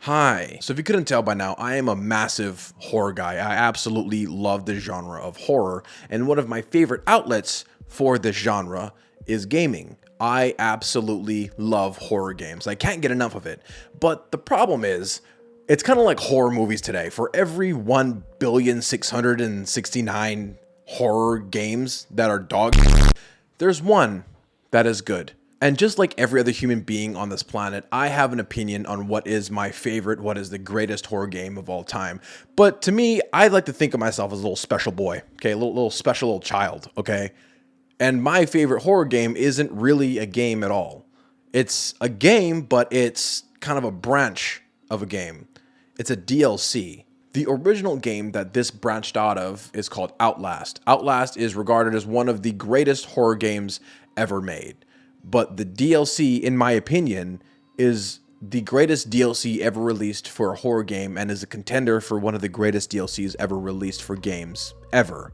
Hi. So if you couldn't tell by now, I am a massive horror guy. I absolutely love the genre of horror, and one of my favorite outlets for this genre is gaming. I absolutely love horror games. I can't get enough of it. But the problem is, it's kind of like horror movies today. For every 1,669 horror games that are dog, there's one that is good. And just like every other human being on this planet, I have an opinion on what is my favorite, what is the greatest horror game of all time. But to me, I like to think of myself as a little special boy, okay? A little special little child, okay? And my favorite horror game isn't really a game at all. It's a game, but it's kind of a branch of a game. It's a DLC. The original game that this branched out of is called Outlast. Outlast is regarded as one of the greatest horror games ever made. But the DLC, in my opinion, is the greatest DLC ever released for a horror game and is a contender for one of the greatest DLCs ever released for games, ever.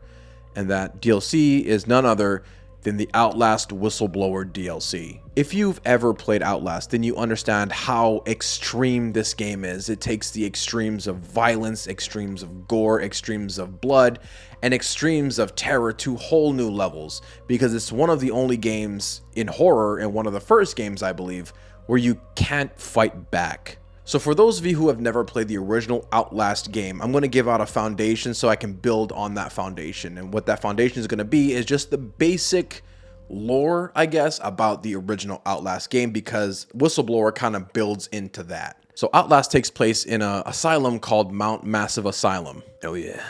And that DLC is none other than the Outlast Whistleblower DLC. If you've ever played Outlast, then you understand how extreme this game is. It takes the extremes of violence, extremes of gore, extremes of blood, and extremes of terror to whole new levels, because it's one of the only games in horror, and one of the first games, I believe, where you can't fight back. So for those of you who have never played the original Outlast game, I'm going to give out a foundation so I can build on that foundation. And what that foundation is going to be is just the basic lore, I guess, about the original Outlast game, because Whistleblower kind of builds into that. So Outlast takes place in an asylum called Mount Massive Asylum. Oh yeah,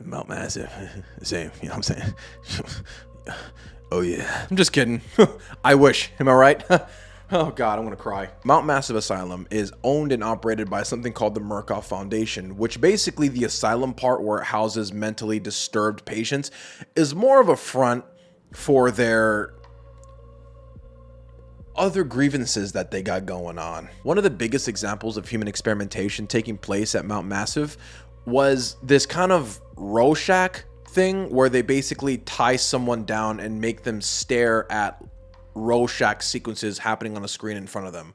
Mount Massive, same, you know what I'm saying? Oh yeah, I'm just kidding. I wish, am I right? Oh God, I'm gonna cry. Mount Massive Asylum is owned and operated by something called the Murkoff Foundation, which basically the asylum part where it houses mentally disturbed patients is more of a front for their other grievances that they got going on. One of the biggest examples of human experimentation taking place at Mount Massive was this kind of Rorschach thing where they basically tie someone down and make them stare at Rorschach sequences happening on the screen in front of them.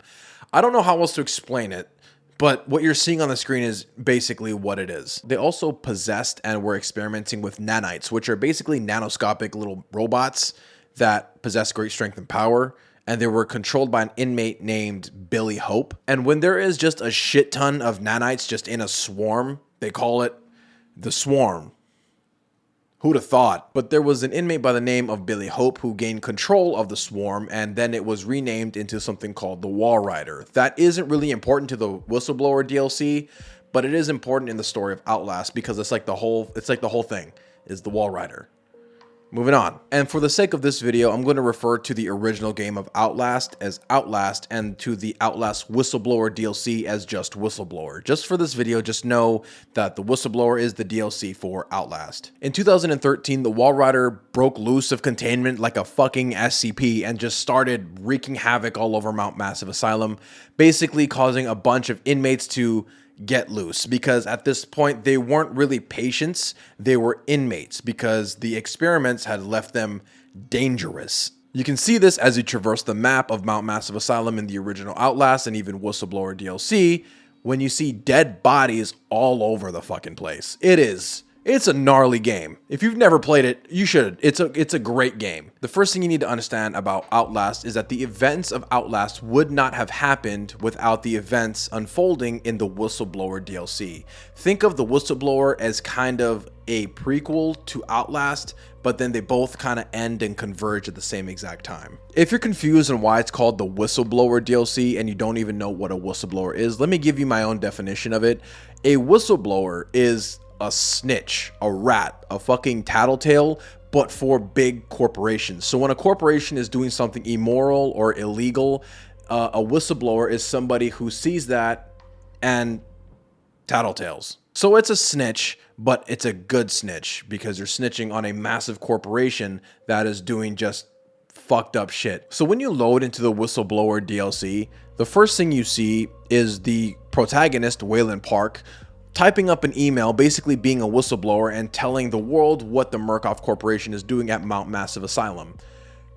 I don't know how else to explain it, but what you're seeing on the screen is basically what it is. They also possessed and were experimenting with nanites, which are basically nanoscopic little robots that possess great strength and power, and they were controlled by an inmate named Billy Hope. And when there is just a shit ton of nanites just in a swarm, they call it the swarm. Who'd have thought? But there was an inmate by the name of Billy Hope who gained control of the swarm, and then it was renamed into something called the Wall Rider. That isn't really important to the Whistleblower DLC, but it is important in the story of Outlast because it's like the whole thing is the Wall Rider. Moving on. And for the sake of this video, I'm going to refer to the original game of Outlast as Outlast and to the Outlast Whistleblower DLC as just Whistleblower. Just for this video, just know that the Whistleblower is the DLC for Outlast. In 2013, the Wall Rider broke loose of containment like a fucking SCP and just started wreaking havoc all over Mount Massive Asylum, basically causing a bunch of inmates to get loose, because at this point they weren't really patients, they were inmates because the experiments had left them dangerous. You can see this as you traverse the map of Mount Massive Asylum in the original Outlast and even Whistleblower DLC when you see dead bodies all over the fucking place. It's a gnarly game. If you've never played it, you should. It's a great game. The first thing you need to understand about Outlast is that the events of Outlast would not have happened without the events unfolding in the Whistleblower DLC. Think of the Whistleblower as kind of a prequel to Outlast, but then they both kind of end and converge at the same exact time. If you're confused on why it's called the Whistleblower DLC and you don't even know what a whistleblower is, let me give you my own definition of it. A whistleblower is a snitch, a rat, a fucking tattletale, but for big corporations. So when a corporation is doing something immoral or illegal, a whistleblower is somebody who sees that and tattletales. So it's a snitch, but it's a good snitch because you're snitching on a massive corporation that is doing just fucked up shit. So when you load into the Whistleblower DLC, the first thing you see is the protagonist, Waylon Park, typing up an email, basically being a whistleblower and telling the world what the Murkoff Corporation is doing at Mount Massive Asylum.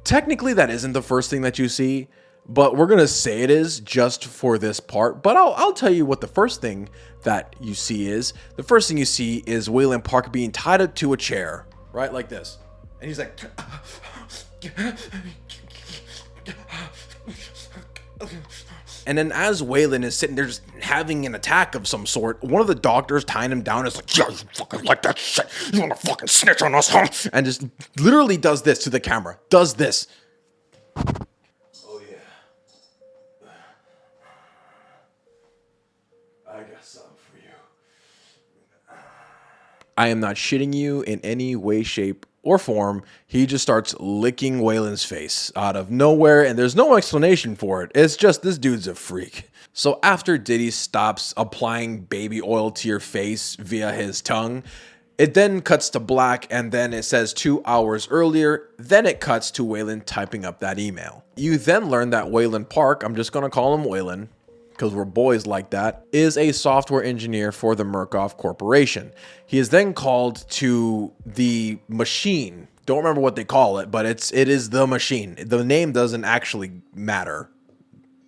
Technically, that isn't the first thing that you see, but we're gonna say it is just for this part. But I'll tell you what the first thing that you see is. The first thing you see is Waylon Park being tied up to a chair, right, like this, and he's like, and then as Waylon is sitting there just having an attack of some sort, one of the doctors tying him down is like, yeah, you fucking like that shit, you wanna fucking snitch on us, huh? And just literally does this to the camera, does this. Oh yeah, I got something for you. I am not shitting you in any way, shape, or form. He just starts licking Waylon's face out of nowhere, and there's no explanation for it. It's just, this dude's a freak. So after Diddy stops applying baby oil to your face via his tongue, it then cuts to black, and then it says 2 hours earlier. Then it cuts to Waylon typing up that email. You then learn that Waylon Park, I'm just gonna call him Waylon, because we're boys like that, is a software engineer for the Murkoff Corporation. He is then called to the machine. Don't remember what they call it, but it is the machine. The name doesn't actually matter,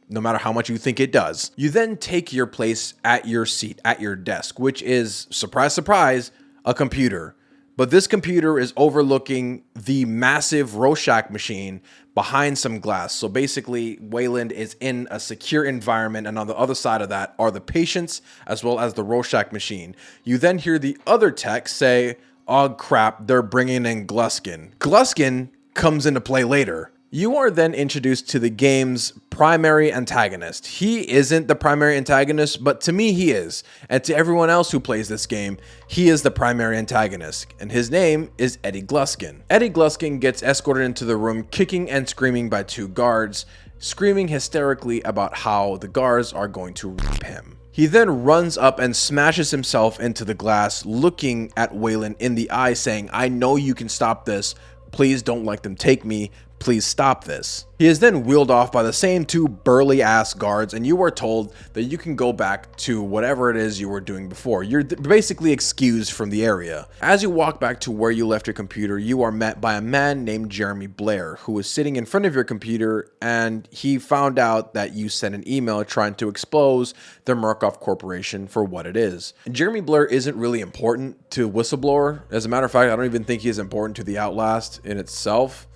no matter how much you think it does. You then take your place at your seat, at your desk, which is, surprise, surprise, a computer. But this computer is overlooking the massive Rorschach machine behind some glass. So basically, Waylon is in a secure environment, and on the other side of that are the patients as well as the Rorschach machine. You then hear the other tech say, oh crap, they're bringing in Gluskin. Gluskin comes into play later. You are then introduced to the game's primary antagonist. He isn't the primary antagonist, but to me he is. And to everyone else who plays this game, he is the primary antagonist. And his name is Eddie Gluskin. Eddie Gluskin gets escorted into the room, kicking and screaming by 2 guards, screaming hysterically about how the guards are going to rape him. He then runs up and smashes himself into the glass, looking at Waylon in the eye, saying, I know you can stop this. Please don't let them take me. Please stop this. He is then wheeled off by the same 2 burly ass guards, and you are told that you can go back to whatever it is you were doing before. You're basically excused from the area. As you walk back to where you left your computer, you are met by a man named Jeremy Blair, who is sitting in front of your computer, and he found out that you sent an email trying to expose the Murkoff Corporation for what it is. And Jeremy Blair isn't really important to Whistleblower. As a matter of fact, I don't even think he's important to the Outlast in itself,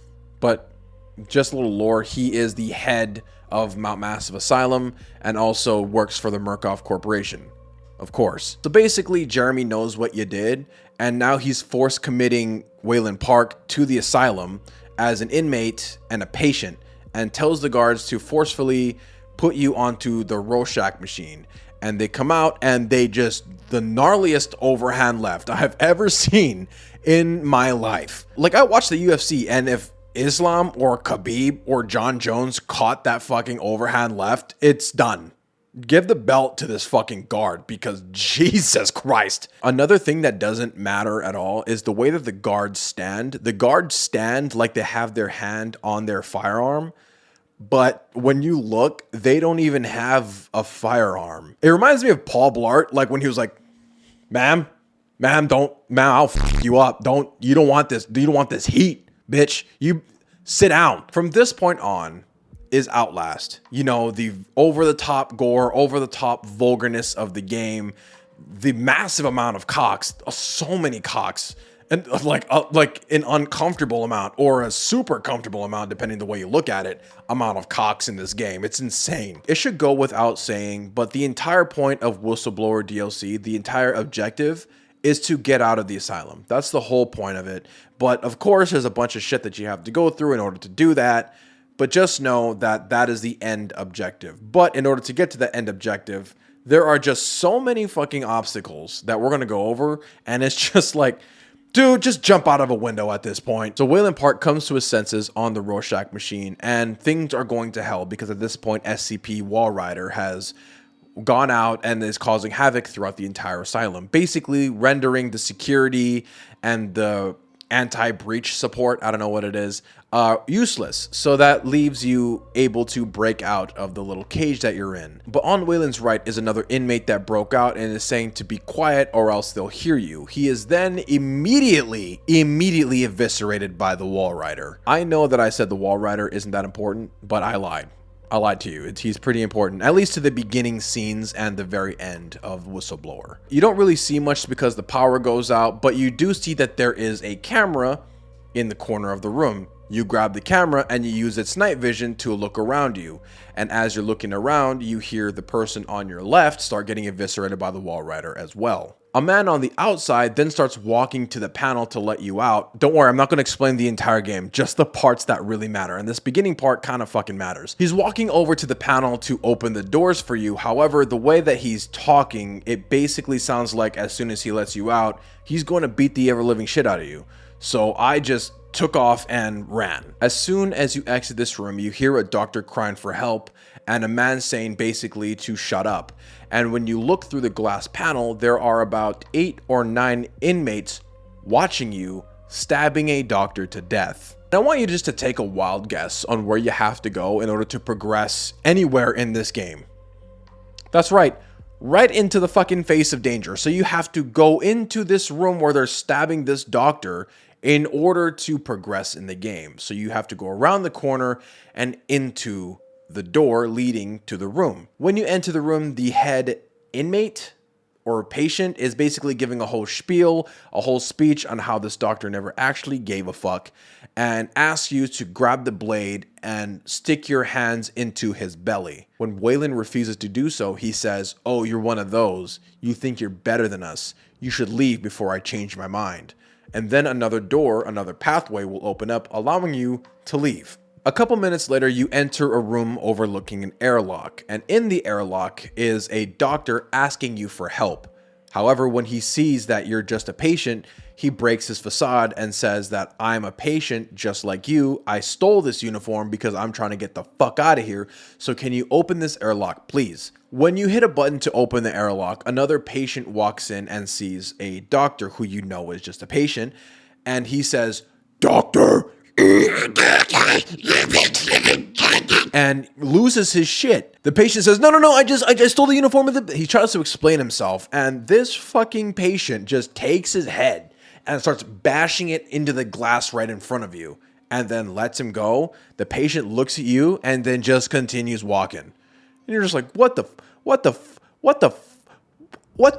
but just a little lore, he is the head of Mount Massive Asylum and also works for the Murkoff Corporation, of course. So basically, Jeremy knows what you did, and now he's force committing Waylon Park to the asylum as an inmate and a patient, and tells the guards to forcefully put you onto the Rorschach machine. And they come out and they just, the gnarliest overhand left I have ever seen in my life. Like, I watched the UFC, and if Islam or Khabib or John Jones caught that fucking overhand left, it's done. Give the belt to this fucking guard, because Jesus Christ. Another thing that doesn't matter at all is the way that the guards stand. The guards stand like they have their hand on their firearm, but when you look, they don't even have a firearm. It reminds me of Paul Blart, like when he was like, ma'am, I'll fuck you up. You don't want this heat. Bitch, you sit down. From this point on is Outlast. You know, the over-the-top gore, over-the-top vulgarness of the game, the massive amount of cocks, so many cocks, and like an uncomfortable amount or a super comfortable amount, depending the way you look at it, amount of cocks in this game. It's insane. It should go without saying, but the entire point of Whistleblower DLC, the entire objective, is to get out of the asylum. That's the whole point of it. But of course, there's a bunch of shit that you have to go through in order to do that. But just know that that is the end objective. But in order to get to the end objective, there are just so many fucking obstacles that we're gonna go over. And it's just like, dude, just jump out of a window at this point. So Waylon Park comes to his senses on the Rorschach machine, and things are going to hell because at this point, SCP Walrider has gone out and is causing havoc throughout the entire asylum, basically rendering the security and the anti-breach support, I don't know what it is, useless. So that leaves you able to break out of the little cage that you're in. But on Waylon's right is another inmate that broke out and is saying to be quiet or else they'll hear you. He is then immediately eviscerated by the Walrider. I know that I said the Walrider isn't that important, but I lied. I lied to you. He's pretty important, at least to the beginning scenes and the very end of Whistleblower. You don't really see much because the power goes out, but you do see that there is a camera in the corner of the room. You grab the camera and you use its night vision to look around you. And as you're looking around, you hear the person on your left start getting eviscerated by the wall rider as well. A man on the outside then starts walking to the panel to let you out. Don't worry, I'm not going to explain the entire game, just the parts that really matter. And this beginning part kind of fucking matters. He's walking over to the panel to open the doors for you. However, the way that he's talking, it basically sounds like as soon as he lets you out, he's going to beat the ever-living shit out of you. So I just took off and ran. As soon as you exit this room, you hear a doctor crying for help and a man saying basically to shut up. And when you look through the glass panel, there are about 8 or 9 inmates watching you stabbing a doctor to death. And I want you just to take a wild guess on where you have to go in order to progress anywhere in this game. That's right into the fucking face of danger. So you have to go into this room where they're stabbing this doctor in order to progress in the game. So you have to go around the corner and into the door leading to the room. When you enter the room, the head inmate or patient is basically giving a whole spiel, a whole speech on how this doctor never actually gave a fuck, and asks you to grab the blade and stick your hands into his belly. When Waylon refuses to do so, he says, "Oh, you're one of those. You think you're better than us. You should leave before I change my mind." And then another door, another pathway will open up, allowing you to leave. A couple minutes later, you enter a room overlooking an airlock, and in the airlock is a doctor asking you for help. However, when he sees that you're just a patient, he breaks his facade and says that I'm a patient just like you. I stole this uniform because I'm trying to get the fuck out of here. So can you open this airlock, please? When you hit a button to open the airlock, another patient walks in and sees a doctor who you know is just a patient. And he says, "Doctor," and loses his shit. The patient says, no, I just stole the uniform of the... He tries to explain himself, and this fucking patient just takes his head and starts bashing it into the glass right in front of you, and then lets him go. The patient looks at you and then just continues walking. And you're just like, what the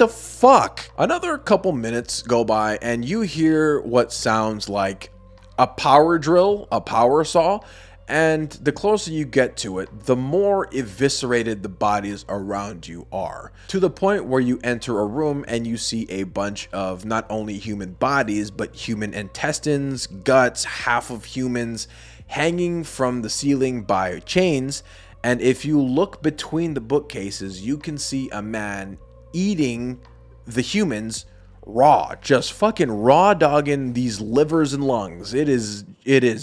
fuck? Another couple minutes go by and you hear what sounds like a power drill, a power saw, and the closer you get to it, the more eviscerated the bodies around you are, to the point where you enter a room and you see a bunch of not only human bodies, but human intestines, guts, half of humans hanging from the ceiling by chains. And if you look between the bookcases, you can see a man eating the humans raw, just fucking raw dogging these livers and lungs. It is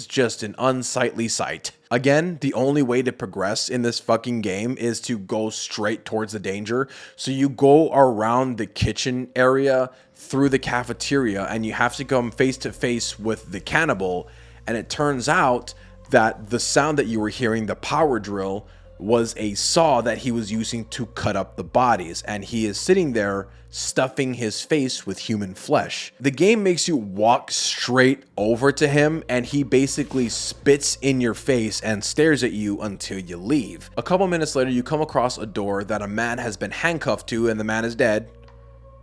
just an unsightly sight. Again, the only way to progress in this fucking game is to go straight towards the danger. So you go around the kitchen area, through the cafeteria, and you have to come face to face with the cannibal. And it turns out that the sound that you were hearing, the power drill, was a saw that he was using to cut up the bodies, and he is sitting there stuffing his face with human flesh. The game makes you walk straight over to him, and he basically spits in your face and stares at you until you leave. A couple minutes later, you come across a door that a man has been handcuffed to, and the man is dead.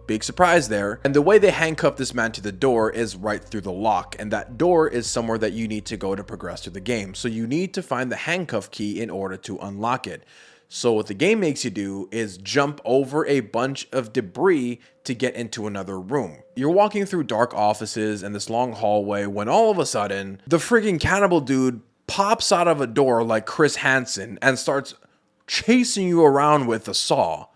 Big surprise there. And the way they handcuff this man to the door is right through the lock, and that door is somewhere that you need to go to progress through the game. So you need to find the handcuff key in order to unlock it. So what the game makes you do is jump over a bunch of debris to get into another room. You're walking through dark offices and this long hallway when all of a sudden the freaking cannibal dude pops out of a door like Chris Hansen and starts chasing you around with a saw.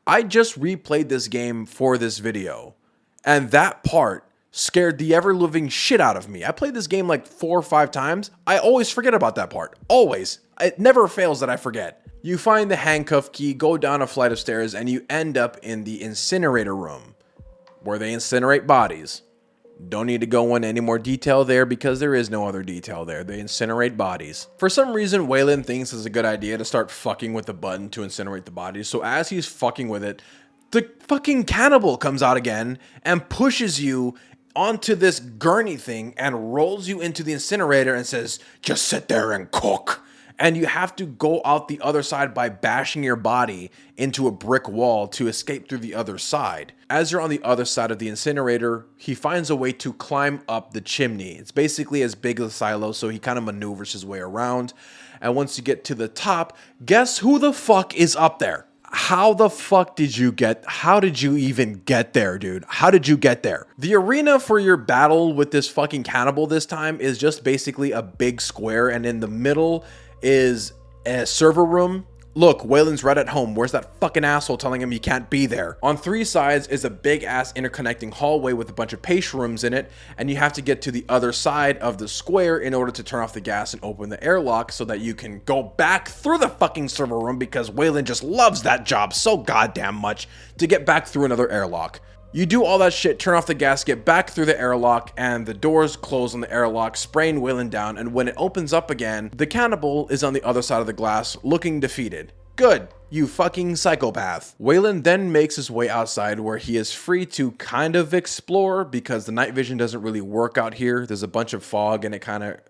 I just replayed this game for this video, and that part scared the ever-living shit out of me. I played this game like 4 or 5 times. I always forget about that part. Always. It never fails that I forget. You find the handcuff key, go down a flight of stairs, and you end up in the incinerator room, where they incinerate bodies. Don't need to go into any more detail there because there is no other detail there. They incinerate bodies. For some reason, Waylon thinks it's a good idea to start fucking with the button to incinerate the bodies. So as he's fucking with it, the fucking cannibal comes out again and pushes you onto this gurney thing and rolls you into the incinerator and says, "Just sit there and cook." and you have to go out the other side by bashing your body into a brick wall to escape through the other side. As you're on the other side of the incinerator, he finds a way to climb up the chimney. It's basically as big as a silo, so he kind of maneuvers his way around. And once you get to the top, guess who the fuck is up there? How the fuck did you even get there, dude? How did you get there? The arena for your battle with this fucking cannibal this time is just basically a big square, and in the middle is a server room. Look, Waylon's right at home. Where's that fucking asshole telling him he can't be there? On 3 sides is a big ass interconnecting hallway with a bunch of patient rooms in it, and you have to get to the other side of the square in order to turn off the gas and open the airlock so that you can go back through the fucking server room, because Waylon just loves that job so goddamn much to get back through another airlock. You do all that shit, turn off the gas, get back through the airlock, and the doors close on the airlock, spraying Waylon down, and when it opens up again, the cannibal is on the other side of the glass, looking defeated. Good, you fucking psychopath. Waylon then makes his way outside, where he is free to kind of explore, because the night vision doesn't really work out here. There's a bunch of fog, and it kind of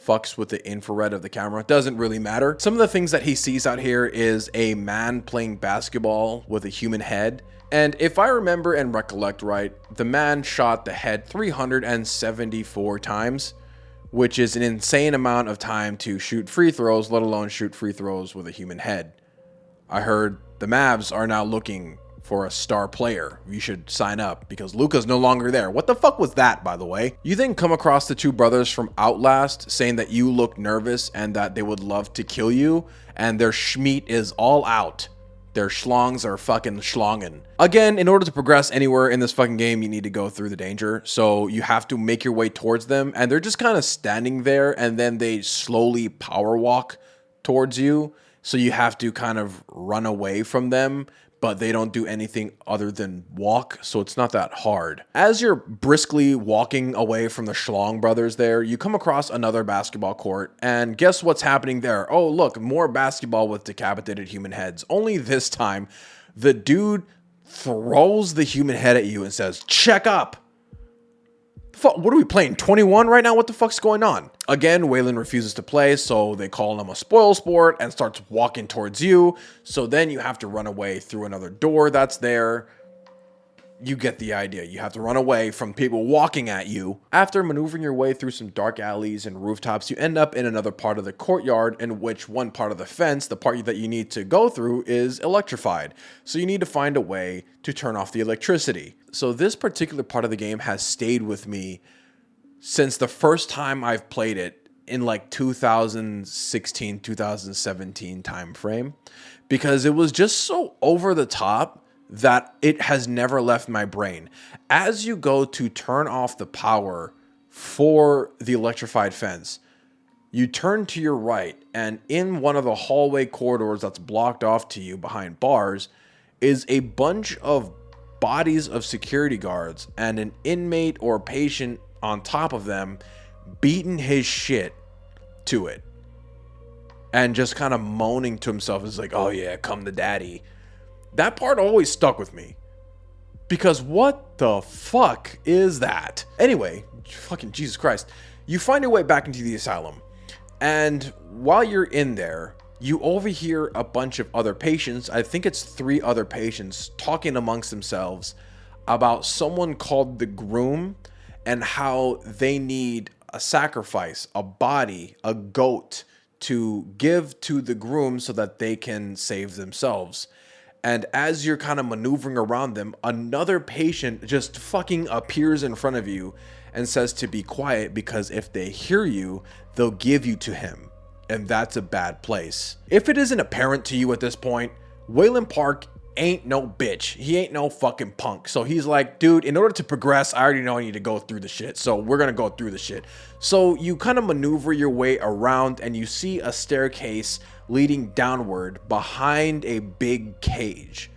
fucks with the infrared of the camera. It doesn't really matter. Some of the things that he sees out here is a man playing basketball with a human head. And if I remember and recollect right, the man shot the head 374 times, which is an insane amount of time to shoot free throws, let alone shoot free throws with a human head. I heard the Mavs are now looking for a star player. You should sign up because Luka's no longer there. What the fuck was that, by the way? You then come across the 2 brothers from Outlast saying that you look nervous and that they would love to kill you, and their schmeat is all out. Their schlongs are fucking schlonging. Again, in order to progress anywhere in this fucking game, you need to go through the danger. So you have to make your way towards them, and they're just kind of standing there, and then they slowly power walk towards you. So you have to kind of run away from them, but they don't do anything other than walk, so it's not that hard. As you're briskly walking away from the Schlong brothers there, you come across another basketball court, and guess what's happening there? Oh, look, more basketball with decapitated human heads. Only this time, the dude throws the human head at you and says, check up. What are we playing, 21 right now? What the fuck's going on? Again, Waylon refuses to play, so they call him a spoil sport and starts walking towards you. So then you have to run away through another door that's there. You get the idea. You have to run away from people walking at you. After maneuvering your way through some dark alleys and rooftops, you end up in another part of the courtyard in which one part of the fence, the part that you need to go through, is electrified. So you need to find a way to turn off the electricity. So this particular part of the game has stayed with me since the first time I've played it in like 2016, 2017 time frame, because it was just so over the top that it has never left my brain. As you go to turn off the power for the electrified fence, you turn to your right, and in one of the hallway corridors that's blocked off to you behind bars is a bunch of bodies of security guards and an inmate or patient on top of them beating his shit to it and just kind of moaning to himself. It's like, oh yeah, come to daddy. That part always stuck with me, because what the fuck is that? Anyway, fucking Jesus Christ. You find your way back into the asylum, and while you're in there, you overhear a bunch of other patients, I think it's 3 other patients, talking amongst themselves about someone called the groom and how they need a sacrifice, a body, a goat to give to the groom so that they can save themselves. And as you're kind of maneuvering around them, another patient just fucking appears in front of you and says to be quiet, because if they hear you, they'll give you to him. And that's a bad place. If it isn't apparent to you at this point, Waylon Park ain't no bitch. He ain't no fucking punk. So he's like, dude, in order to progress, I already know I need to go through the shit. So we're going to go through the shit. So you kind of maneuver your way around, and you see a staircase leading downward behind a big cage.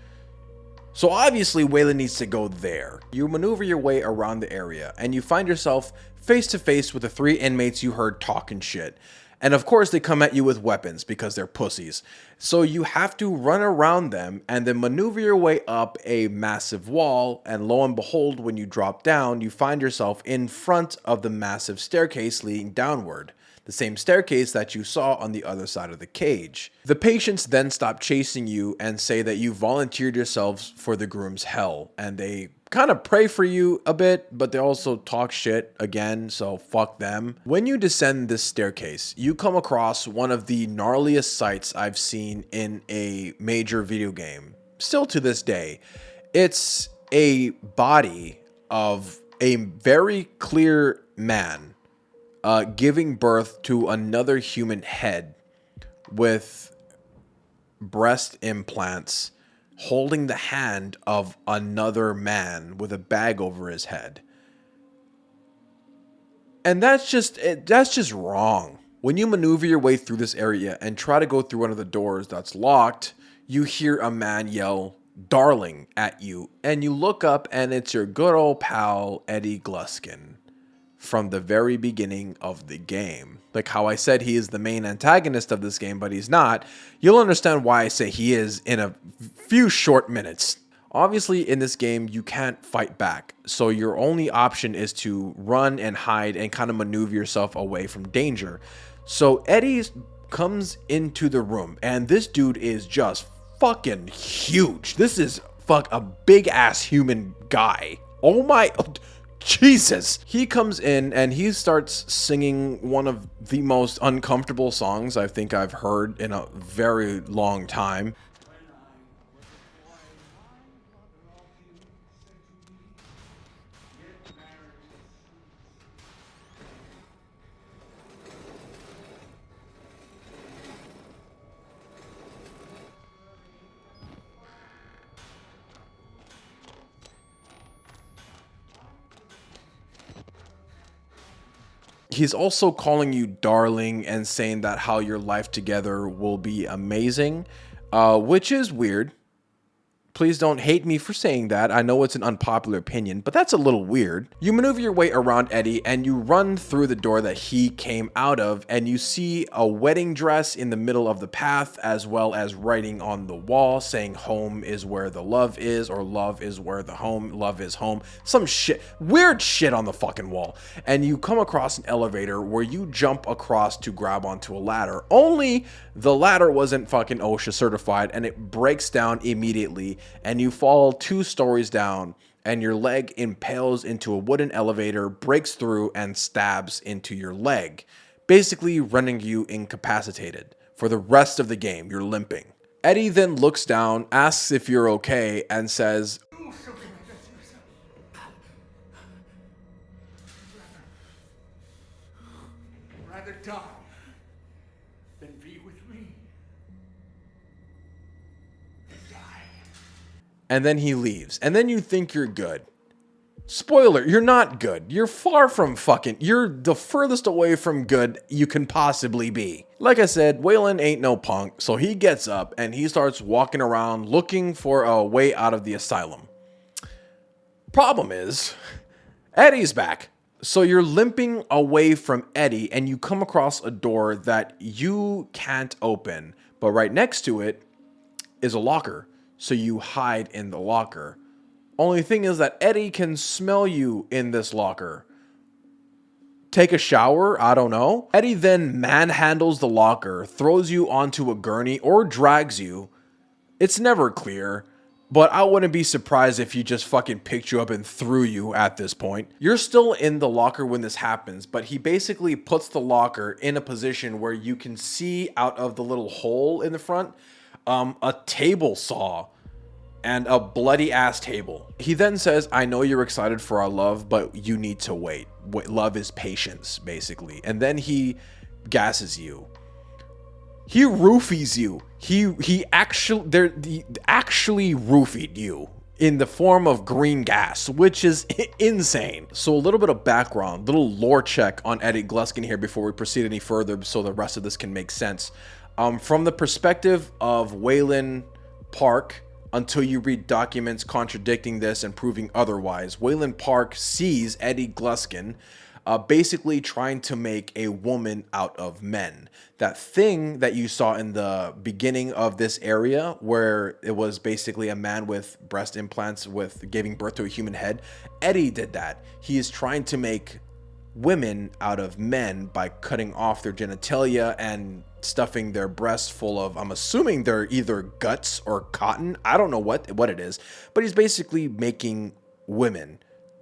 So obviously Waylon needs to go there. You maneuver your way around the area, and you find yourself face to face with the 3 inmates you heard talking shit. And of course they come at you with weapons because they're pussies. So you have to run around them and then maneuver your way up a massive wall, and lo and behold, when you drop down, you find yourself in front of the massive staircase leading downward. The same staircase that you saw on the other side of the cage. The patients then stop chasing you and say that you volunteered yourselves for the groom's hell, and they kind of pray for you a bit, but they also talk shit again, so fuck them. When you descend this staircase, you come across one of the gnarliest sights I've seen in a major video game, still to this day. It's a body of a very clear man giving birth to another human head with breast implants, holding the hand of another man with a bag over his head. And that's just wrong. When you maneuver your way through this area and try to go through one of the doors that's locked, you hear a man yell, "Darling," at you, and you look up and it's your good old pal, Eddie Gluskin, from the very beginning of the game. Like how I said he is the main antagonist of this game, but he's not. You'll understand why I say he is in a few short minutes. Obviously, in this game, you can't fight back, so your only option is to run and hide and kind of maneuver yourself away from danger. So Eddie comes into the room, and this dude is just fucking huge. This is a big ass human guy. Oh my... Jesus. He comes in and he starts singing one of the most uncomfortable songs I think I've heard in a very long time. He's also calling you darling and saying that how your life together will be amazing, which is weird. Please don't hate me for saying that. I know it's an unpopular opinion, but that's a little weird. You maneuver your way around Eddie and you run through the door that he came out of, and you see a wedding dress in the middle of the path, as well as writing on the wall saying home is where the love is, or love is where the home, love is home. Some shit, weird shit on the fucking wall. And you come across an elevator where you jump across to grab onto a ladder. Only the ladder wasn't fucking OSHA certified and it breaks down immediately, and you fall 2 stories down and your leg impales into a wooden elevator, breaks through and stabs into your leg, basically rendering you incapacitated. For the rest of the game, you're limping. Eddie then looks down, asks if you're okay, and says, rather die than be with me. and then he leaves. And then you think you're good. Spoiler, you're not good. You're far from you're the furthest away from good you can possibly be. Like I said, Waylon ain't no punk, so he gets up and he starts walking around looking for a way out of the asylum. Problem is, Eddie's back. So you're limping away from Eddie and you come across a door that you can't open, but right next to it is a locker. So you hide in the locker. Only thing is that Eddie can smell you in this locker. Take a shower? I don't know. Eddie then manhandles the locker, throws you onto a gurney, or drags you. It's never clear, but I wouldn't be surprised if he just fucking picked you up and threw you at this point. You're still in the locker when this happens, but he basically puts the locker in a position where you can see out of the little hole in the front a table saw and a bloody ass table. He then says, I know you're excited for our love, but you need to wait. Love is patience, basically. And then he gasses you. He roofies you. He actually roofied you in the form of green gas, which is insane. So a little bit of background, little lore check on Eddie Gluskin here before we proceed any further so the rest of this can make sense. From the perspective of Waylon Park, until you read documents contradicting this and proving otherwise, Waylon Park sees Eddie Gluskin basically trying to make a woman out of men. That thing that you saw in the beginning of this area, where it was basically a man with breast implants with giving birth to a human head, Eddie did that. He is trying to make women out of men by cutting off their genitalia and stuffing their breasts full of, I'm assuming they're either guts or cotton. I don't know what it is, but he's basically making women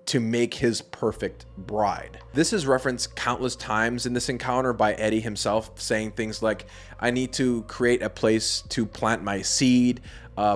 to make his perfect bride. This is referenced countless times in this encounter by Eddie himself, saying things like, I need to create a place to plant my seed.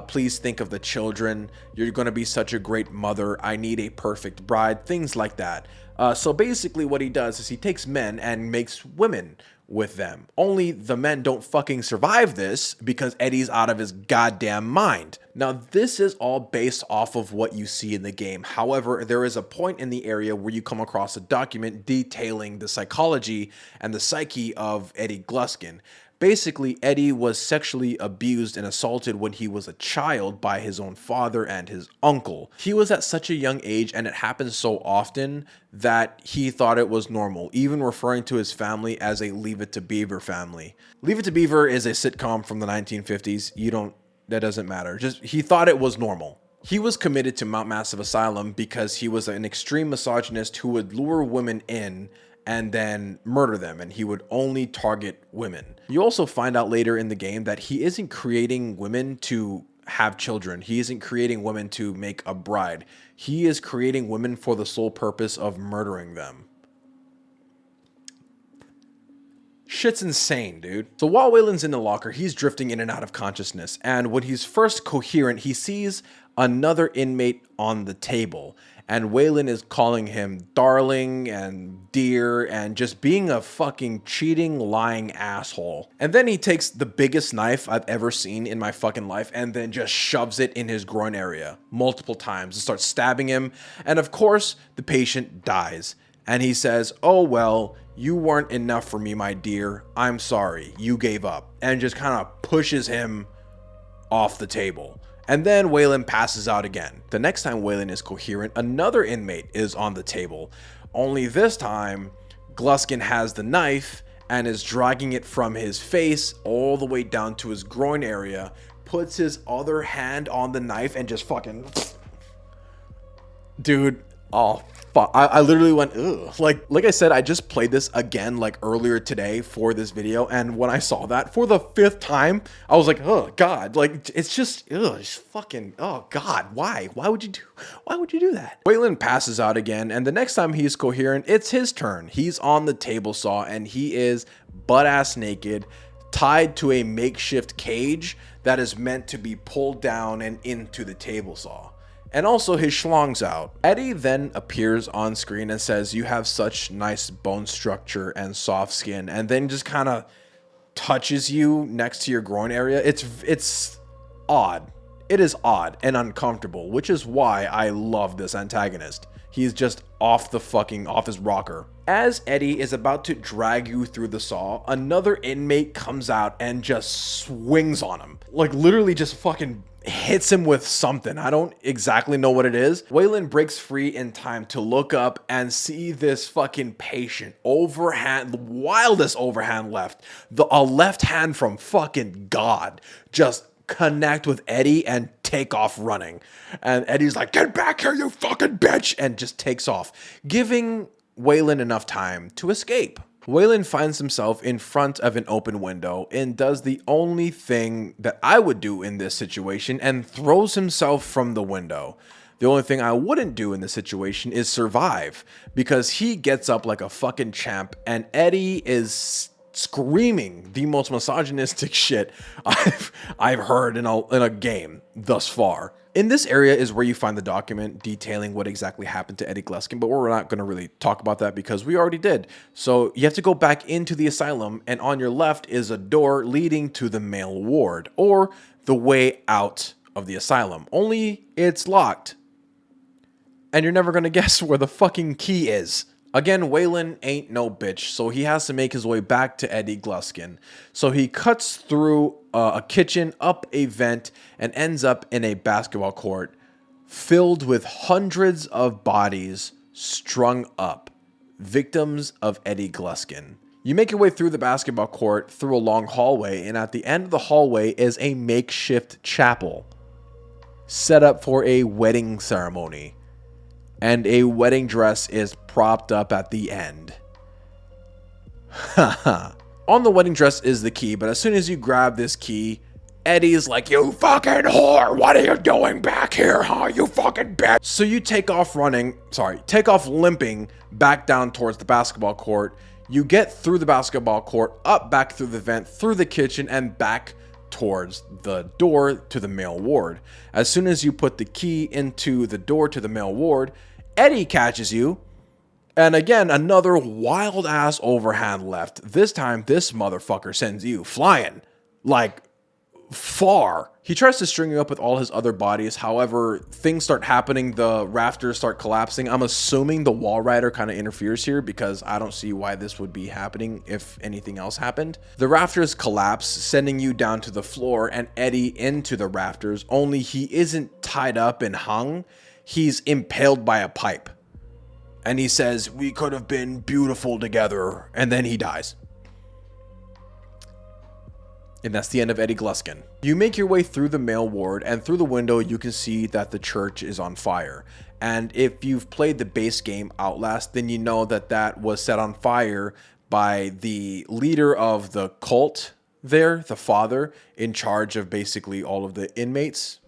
Please think of the children. You're going to be such a great mother. I need a perfect bride. Things like that. So basically what he does is he takes men and makes women with them. Only the men don't fucking survive this because Eddie's out of his goddamn mind. Now, this is all based off of what you see in the game. However, there is a point in the area where you come across a document detailing the psychology and the psyche of Eddie Gluskin. Basically, Eddie was sexually abused and assaulted when he was a child by his own father and his uncle. He was at such a young age, and it happened so often that he thought it was normal, even referring to his family as a Leave It to Beaver family. Leave It to Beaver is a sitcom from the 1950s. That doesn't matter. Just, he thought it was normal. He was committed to Mount Massive Asylum because he was an extreme misogynist who would lure women in and then murder them, and he would only target women. You also find out later in the game that he isn't creating women to have children. He isn't creating women to make a bride. He is creating women for the sole purpose of murdering them. Shit's insane, dude. So while Waylon's in the locker, he's drifting in and out of consciousness, and when he's first coherent, he sees another inmate on the table, and Waylon is calling him darling and dear and just being a fucking cheating, lying asshole. And then he takes the biggest knife I've ever seen in my fucking life and then just shoves it in his groin area multiple times and starts stabbing him. And of course, the patient dies. And he says, oh, well, you weren't enough for me, my dear. I'm sorry. You gave up. And just kind of pushes him off the table. And then Waylon passes out again. The next time Waylon is coherent, another inmate is on the table. Only this time, Gluskin has the knife and is dragging it from his face all the way down to his groin area, puts his other hand on the knife and just fucking... Dude, oh fuck. I literally went, ugh. Like I said, I just played this again like earlier today for this video, and when I saw that for the 5th time, I was like, oh god, like it's just, ugh, it's fucking, oh god, why would you do that? Waylon passes out again, and the next time he's coherent, it's his turn. He's on the table saw, and he is butt-ass naked, tied to a makeshift cage that is meant to be pulled down and into the table saw. And also his schlong's out. Eddie then appears on screen and says, you have such nice bone structure and soft skin, and then just kind of touches you next to your groin area. It's odd. It is odd and uncomfortable, which is why I love this antagonist. He's just off his rocker. As Eddie is about to drag you through the saw, another inmate comes out and just swings on him. Like literally just fucking hits him with something. I don't exactly know what it is. Waylon breaks free in time to look up and see this fucking patient overhand, the wildest overhand left, a left hand from fucking God, just connect with Eddie and take off running. And Eddie's like, get back here, you fucking bitch, and just takes off, giving Waylon enough time to escape. Waylon finds himself in front of an open window and does the only thing that I would do in this situation and throws himself from the window. The only thing I wouldn't do in this situation is survive, because he gets up like a fucking champ and Eddie is screaming the most misogynistic shit I've heard in a game thus far. In this area is where you find the document detailing what exactly happened to Eddie Gluskin, but we're not going to really talk about that because we already did. So you have to go back into the asylum, and on your left is a door leading to the male ward, or the way out of the asylum. Only it's locked. And you're never going to guess where the fucking key is. Again, Waylon ain't no bitch, so he has to make his way back to Eddie Gluskin. So he cuts through a kitchen, up a vent, and ends up in a basketball court filled with hundreds of bodies strung up. Victims of Eddie Gluskin. You make your way through the basketball court through a long hallway, and at the end of the hallway is a makeshift chapel set up for a wedding ceremony. And a wedding dress is propped up at the end. Haha. On the wedding dress is the key, but as soon as you grab this key, Eddie's like, "You fucking whore, what are you doing back here, huh, you fucking bitch?" So you take off limping back down towards the basketball court. You get through the basketball court, up back through the vent, through the kitchen, and back towards the door to the male ward. As soon as you put the key into the door to the male ward, Eddie catches you. And again, another wild ass overhand left. This time, this motherfucker sends you flying. Like, far. He tries to string you up with all his other bodies. However, things start happening. The rafters start collapsing. I'm assuming the wall rider kind of interferes here because I don't see why this would be happening if anything else happened. The rafters collapse, sending you down to the floor and Eddie into the rafters, only he isn't tied up and hung. He's impaled by a pipe. And he says, "We could have been beautiful together." And then he dies. And that's the end of Eddie Gluskin. You make your way through the male ward, and through the window you can see that the church is on fire. And if you've played the base game Outlast, then you know that that was set on fire by the leader of the cult there, the father, in charge of basically all of the inmates.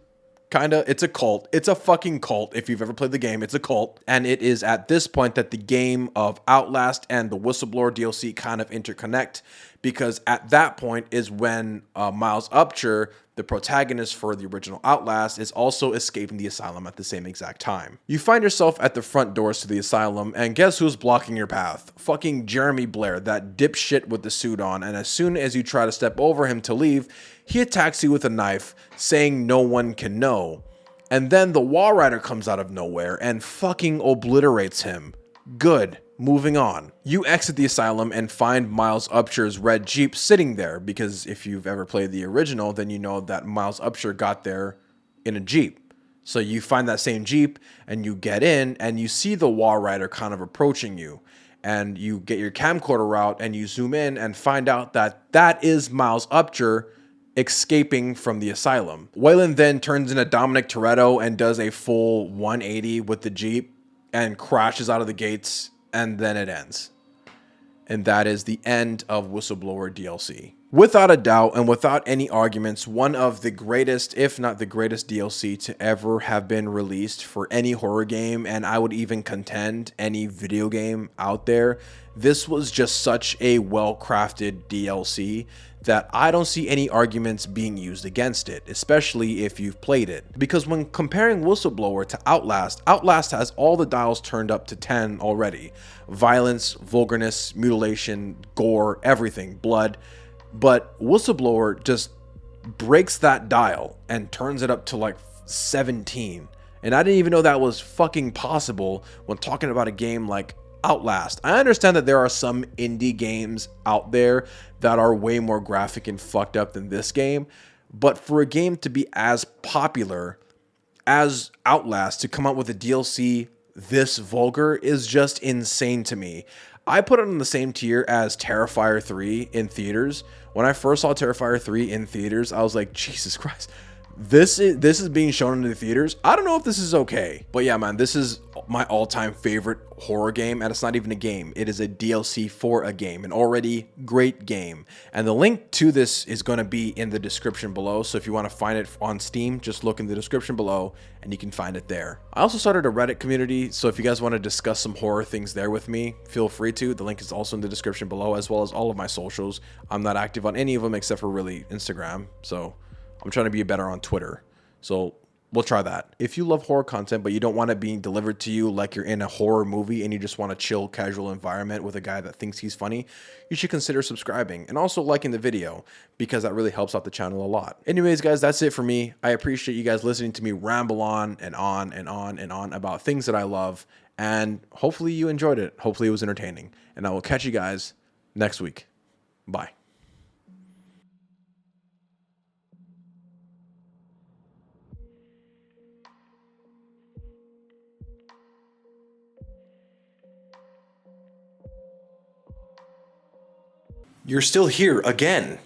Kinda, it's a cult. It's a fucking cult. If you've ever played the game, it's a cult. And it is at this point that the game of Outlast and the Whistleblower DLC kind of interconnect, because at that point is when Miles Upchur, the protagonist for the original Outlast, is also escaping the asylum at the same exact time. You find yourself at the front doors to the asylum, and guess who's blocking your path? Fucking Jeremy Blair, that dipshit with the suit on, and as soon as you try to step over him to leave, he attacks you with a knife, saying no one can know. And then the wall rider comes out of nowhere and fucking obliterates him. Good. Moving on. You exit the asylum and find Miles Upchur's red Jeep sitting there, because if you've ever played the original, then you know that Miles Upchur got there in a Jeep. So you find that same Jeep and you get in and you see the wall rider kind of approaching you. And you get your camcorder out and you zoom in and find out that that is Miles Upchur escaping from the asylum. Waylon then turns into Dominic Toretto and does a full 180 with the Jeep and crashes out of the gates, and then it ends. And that is the end of Whistleblower DLC. Without a doubt and without any arguments, one of the greatest, if not the greatest DLC to ever have been released for any horror game, and I would even contend any video game out there. This was just such a well-crafted DLC that I don't see any arguments being used against it, especially if you've played it. Because when comparing Whistleblower to Outlast, Outlast has all the dials turned up to 10 already. Violence, vulgarness, mutilation, gore, everything, blood. But Whistleblower just breaks that dial and turns it up to like 17. And I didn't even know that was fucking possible when talking about a game like Outlast. I understand that there are some indie games out there that are way more graphic and fucked up than this game, but for a game to be as popular as Outlast, to come out with a DLC this vulgar is just insane to me. I put it on the same tier as Terrifier 3 in theaters. When I first saw Terrifier 3 in theaters, I was like, Jesus Christ. This is being shown in the theaters. I don't know if this is okay. But yeah, man, this is my all-time favorite horror game, and it's not even a game. It is a DLC for a game, an already great game. And the link to this is going to be in the description below. So if you want to find it on Steam, just look in the description below and you can find it there. I also started a Reddit community, so if you guys want to discuss some horror things there with me, feel free to. The link is also in the description below, as well as all of my socials. I'm not active on any of them except for really Instagram. So I'm trying to be better on Twitter. So we'll try that. If you love horror content, but you don't want it being delivered to you like you're in a horror movie and you just want a chill, casual environment with a guy that thinks he's funny, you should consider subscribing and also liking the video, because that really helps out the channel a lot. Anyways, guys, that's it for me. I appreciate you guys listening to me ramble on and on and on and on about things that I love. And hopefully you enjoyed it. Hopefully it was entertaining. And I will catch you guys next week. Bye. You're still here again.